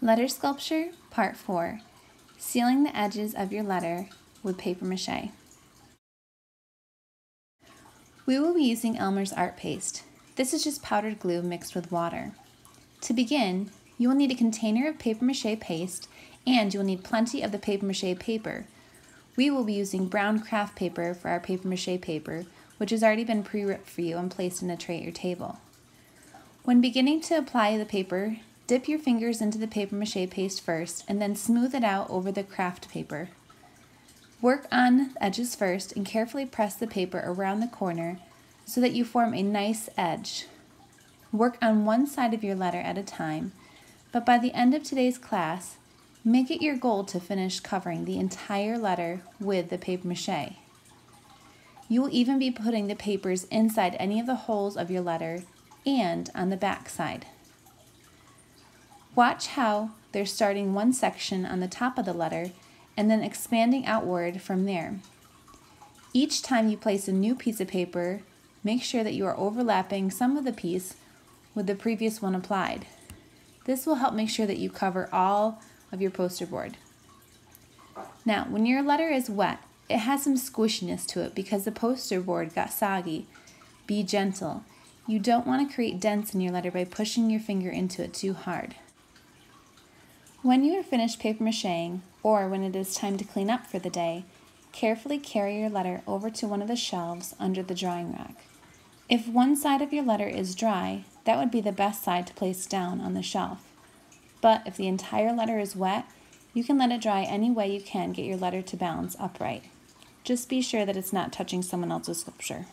Letter Sculpture, Part 4. Sealing the edges of your letter with paper mache. We will be using Elmer's Art Paste. This is just powdered glue mixed with water. To begin, you will need a container of paper mache paste, and you will need plenty of the paper mache paper. We will be using brown craft paper for our paper mache paper, which has already been pre-ripped for you and placed in a tray at your table. When beginning to apply the paper, dip your fingers into the paper mache paste first and then smooth it out over the craft paper. Work on the edges first and carefully press the paper around the corner so that you form a nice edge. Work on one side of your letter at a time, but by the end of today's class, make it your goal to finish covering the entire letter with the paper mache. You will even be putting the papers inside any of the holes of your letter and on the back side. Watch how they're starting one section on the top of the letter and then expanding outward from there. Each time you place a new piece of paper, make sure that you are overlapping some of the piece with the previous one applied. This will help make sure that you cover all of your poster board. Now, when your letter is wet, it has some squishiness to it because the poster board got soggy. Be gentle. You don't want to create dents in your letter by pushing your finger into it too hard. When you are finished paper macheing, or when it is time to clean up for the day, carefully carry your letter over to one of the shelves under the drying rack. If one side of your letter is dry, that would be the best side to place down on the shelf. But if the entire letter is wet, you can let it dry any way you can get your letter to balance upright. Just be sure that it's not touching someone else's sculpture.